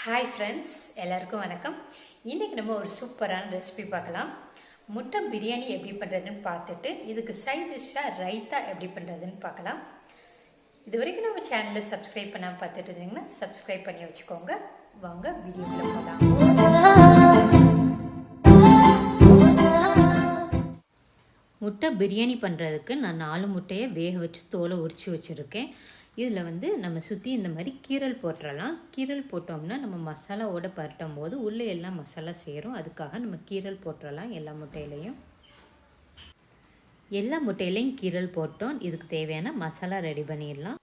Hi friends, எல்லாருக்கும் வணக்கம். இன்றைக்கி நம்ம ஒரு சூப்பரான ரெசிபி பார்க்கலாம். முட்டை பிரியாணி எப்படி பண்ணுறதுன்னு பார்த்துட்டு இதுக்கு சைட் டிஷ்ஷாக ரைத்தா எப்படி பண்ணுறதுன்னு பார்க்கலாம். இது வரைக்கும் நம்ம சேனலை சப்ஸ்கிரைப் பண்ணாமல் பார்த்துட்டு இருந்தீங்கன்னா சப்ஸ்கிரைப் பண்ணி வச்சுக்கோங்க. வாங்க வீடியோக்குள்ள போகலாம். முட்டை பிரியாணி பண்ணுறதுக்கு நான் 4 முட்டையை வேக வச்சு தோலை உரித்து வச்சுருக்கேன். இதில் நம்ம சுற்றி இந்த மாதிரி கீரல் போட்டுடலாம். கீரல் போட்டோம்னா நம்ம மசாலாவோட பரட்டும் போது உள்ளே எல்லாம் மசாலா சேரும். அதுக்காக நம்ம கீரல் போட்டுடலாம். எல்லா முட்டையிலையும் கீரல் போட்டோம். இதுக்கு தேவையான மசாலா ரெடி பண்ணிடலாம்.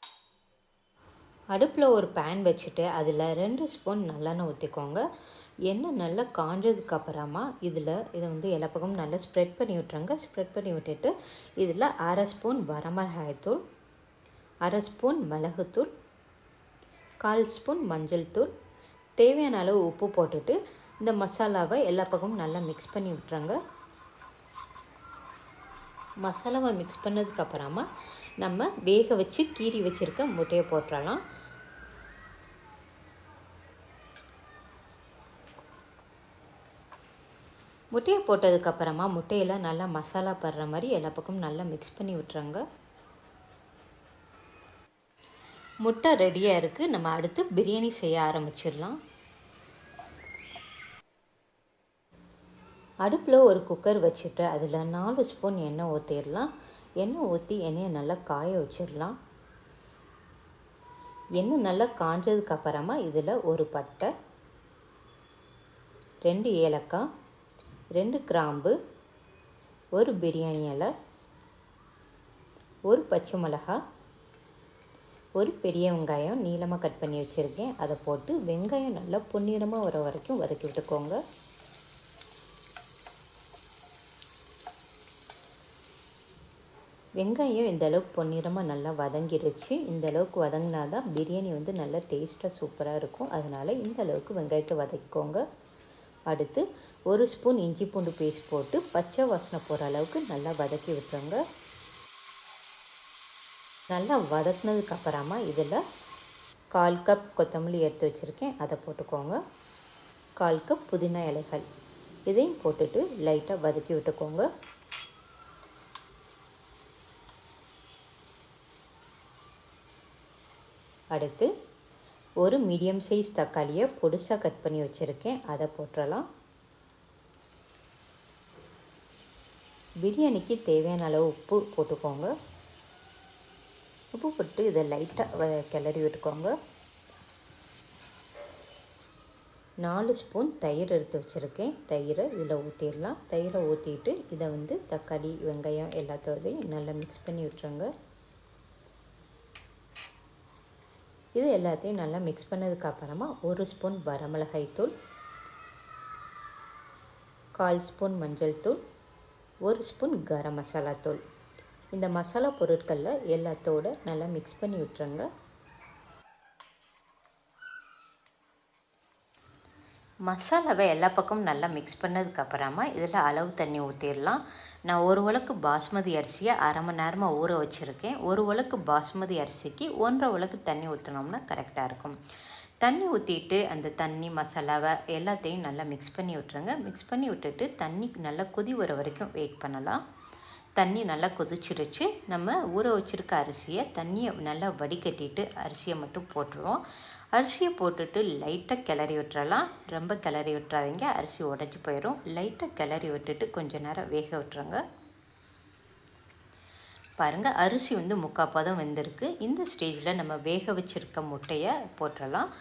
அடுப்பில் ஒரு பேன் வச்சுட்டு அதில் 2 ஸ்பூன் நல்லெண்ணெய் ஊற்றிக்கோங்க. எண்ணெய் நல்லா காஞ்சதுக்கு அப்புறமா இதை எல்லா பக்கமும் நல்லா ஸ்ப்ரெட் பண்ணி விட்டுருங்க. ஸ்ப்ரெட் பண்ணி விட்டுட்டு இதில் 1/2 ஸ்பூன் வரமிளகாய்த்தூள், 1/2 ஸ்பூன் மிளகுத்தூள், 1/4 ஸ்பூன் மஞ்சள் தூள், தேவையான அளவு உப்பு போட்டுட்டு இந்த மசாலாவை எல்லா பக்கமும் நல்லா மிக்ஸ் பண்ணி விட்டுருங்க. மசாலாவை மிக்ஸ் பண்ணதுக்கப்புறமா நம்ம வேக வச்சு கீறி வச்சுருக்க முட்டையை போட்டுடலாம். முட்டையை போட்டதுக்கப்புறமா முட்டையில் நல்லா மசாலா படுற மாதிரி எல்லா பக்கமும் நல்லா மிக்ஸ் பண்ணி விட்டுருங்க. முட்டை ரெடியாக இருக்குது. நம்ம அடுத்து பிரியாணி செய்ய ஆரம்பிச்சிடலாம். அடுப்பில் ஒரு குக்கர் வச்சுட்டு அதில் 4 ஸ்பூன் எண்ணெய் ஊற்றிடலாம். எண்ணெய் ஊற்றி எண்ணெயை நல்லா காய வச்சிடலாம். எண்ணெய் நல்லா காஞ்சதுக்கப்புறமா இதில் ஒரு பட்டை, 2 ஏலக்காய், 2 கிராம்பு, ஒரு பிரியாணி இலை, ஒரு பச்சை மிளகாய், ஒரு பெரிய வெங்காயம் நீளமாக கட் பண்ணி வச்சுருக்கேன். அதை போட்டு வெங்காயம் நல்லா பொன்னிறமாக வர வரைக்கும் வதக்கி விட்டுக்கோங்க. வெங்காயம் இந்த அளவுக்கு பொன்னிறமாக நல்லா வதங்கிடுச்சு. இந்த அளவுக்கு வதங்கினா தான் பிரியாணி நல்லா டேஸ்ட்டாக சூப்பராக இருக்கும். அதனால் இந்த அளவுக்கு வெங்காயத்தை வதக்கிக்கோங்க. அடுத்து 1 ஸ்பூன் இஞ்சி பூண்டு பேஸ்ட் போட்டு பச்சை வாசனை போகிற அளவுக்கு நல்லா வதக்கி விட்டுருங்க. நல்லா வதக்கினதுக்கப்புறமா இதில் 1/4 கப் கொத்தமல்லி எடுத்து வச்சுருக்கேன். அதை போட்டுக்கோங்க. 1/4 கப் புதினா இலைகள் இதையும் போட்டுட்டு லைட்டாக வதக்கி விட்டுக்கோங்க. அடுத்து ஒரு மீடியம் சைஸ் தக்காளியை பொடிசாக கட் பண்ணி வச்சுருக்கேன். அதை போட்டுடலாம். பிரியாணிக்கு தேவையான அளவு உப்பு போட்டுக்கோங்க. உப்பு போட்டு இதை லைட்டாக கிளறி விட்டுக்கோங்க. 4 ஸ்பூன் தயிர் எடுத்து வச்சுருக்கேன். தயிரை இதில் ஊற்றிடலாம். தயிரை ஊற்றிட்டு இதை தக்காளி வெங்காயம் எல்லாத்தோடையும் நல்லா மிக்ஸ் பண்ணி விட்டுருங்க. இது எல்லாத்தையும் நல்லா மிக்ஸ் பண்ணதுக்கப்புறமா 1 ஸ்பூன் வரமிளகாய்த்தூள், 1/4 ஸ்பூன் மஞ்சள் தூள், 1 ஸ்பூன் கரம் மசாலா தூள், இந்த மசாலா பொருட்களில் எல்லாத்தோட நல்லா மிக்ஸ் பண்ணி விட்டுருங்க. மசாலாவை எல்லா பக்கமும் நல்லா மிக்ஸ் பண்ணதுக்கப்புறமா இதில் அளவு தண்ணி ஊற்றிடலாம். நான் 1 உலக்கு பாஸ்மதி அரிசியை 1/2 மணி நேரமாக ஊற வச்சுருக்கேன். 1 உலக்கு பாஸ்மதி அரிசிக்கு 1.5 உலக்கு தண்ணி ஊற்றினோம்னா கரெக்டாக இருக்கும். தண்ணி ஊற்றிட்டு அந்த தண்ணி மசாலாவை எல்லாத்தையும் நல்லா மிக்ஸ் பண்ணி விட்டுருங்க. மிக்ஸ் பண்ணி விட்டுட்டு தண்ணி நல்லா கொதி வர வரைக்கும் வெயிட் பண்ணலாம். தண்ணி நல்லா கொதிச்சிருச்சு. நம்ம ஊற வச்சுருக்க அரிசியை தண்ணியை நல்லா வடிகட்டிட்டு அரிசியை மட்டும் போட்டுருவோம். அரிசியை போட்டுட்டு லைட்டாக கிளறி விட்டுறலாம். ரொம்ப கிளறி விட்டுறாதீங்க, அரிசி உடஞ்சி போயிடும். லைட்டாக கிளறி விட்டுட்டு கொஞ்சம் நேரம் வேக விட்டுருங்க. பாருங்கள், அரிசி 3/4 பதம் வெந்திருக்கு. இந்த ஸ்டேஜில் நம்ம வேக வச்சுருக்க முட்டையை போட்டுடலாம்.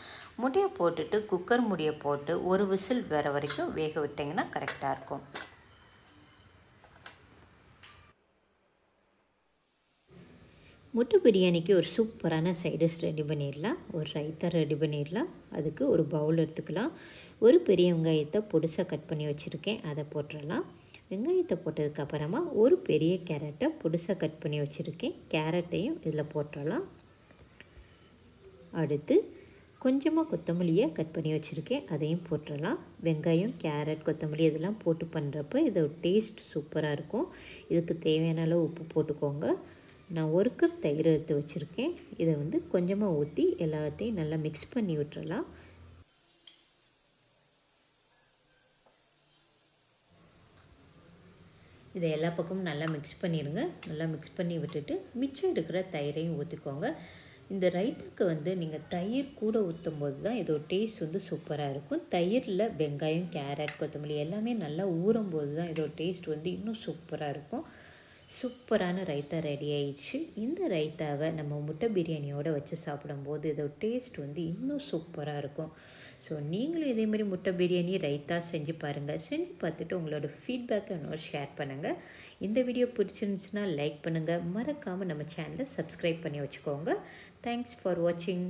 முட்டையை போட்டுட்டு குக்கர் மூடியை போட்டு ஒரு விசில் வர வரைக்கும் வேக விட்டிங்கன்னா கரெக்டாக இருக்கும். முட்டை பிரியாணிக்கு ஒரு சூப்பரான சைடிஷ் ரெடி பண்ணிடலாம். ஒரு ரைத்தா ரெடி பண்ணிடலாம். அதுக்கு ஒரு பவுல் எடுத்துக்கலாம். ஒரு பெரிய வெங்காயத்தை பொடிசாக கட் பண்ணி வச்சுருக்கேன். அதை போட்டுடலாம். வெங்காயத்தை போட்டதுக்கப்புறமா ஒரு பெரிய கேரட்டை பொடிசாக கட் பண்ணி வச்சுருக்கேன். கேரட்டையும் இதில் போட்டுடலாம். அடுத்து கொஞ்சமாக கொத்தமல்லியை கட் பண்ணி வச்சுருக்கேன். அதையும் போட்டுடலாம். வெங்காயம், கேரட், கொத்தமல்லி இதெல்லாம் போட்டு பண்ணுறப்ப இதோட டேஸ்ட் சூப்பராக இருக்கும். இதுக்கு தேவையான அளவு உப்பு போட்டுக்கோங்க. நான் 1 கப் தயிர் எடுத்து வச்சுருக்கேன். இதை கொஞ்சமாக ஊற்றி எல்லாத்தையும் நல்லா மிக்ஸ் பண்ணி விட்டுறலாம். இதை எல்லா பக்கமும் நல்லா மிக்ஸ் பண்ணிடுங்க. நல்லா மிக்ஸ் பண்ணி விட்டுட்டு மிச்சம் இருக்கிற தயிரையும் ஊற்றிக்கோங்க. இந்த ரைத்தாக்கு வந்து நீங்கள் தயிர் கூட ஊற்றும் போது தான் இதோட டேஸ்ட் வந்து சூப்பராக இருக்கும். தயிரில் வெங்காயம், கேரட், கொத்தமல்லி எல்லாமே நல்லா ஊறும்போது தான் இதோட டேஸ்ட் வந்து இன்னும் சூப்பராக இருக்கும். சூப்பரான ரைத்தா ரெடி ஆயிடுச்சு. இந்த ரைத்தாவை நம்ம முட்டை பிரியாணியோடு வச்சு சாப்பிடும்போது இதோட டேஸ்ட் வந்து இன்னும் சூப்பராக இருக்கும். ஸோ நீங்களும் இதேமாதிரி முட்டை பிரியாணி ரைத்தா செஞ்சு பாருங்கள். செஞ்சு பார்த்துட்டு உங்களோட ஃபீட்பேக்கை இன்னொரு ஷேர் பண்ணுங்கள். இந்த வீடியோ பிடிச்சிருந்துச்சுன்னா லைக் பண்ணுங்கள். மறக்காமல் நம்ம சேனலை சப்ஸ்கிரைப் பண்ணி வச்சுக்கோங்க. தேங்க்ஸ் ஃபார் வாட்சிங்.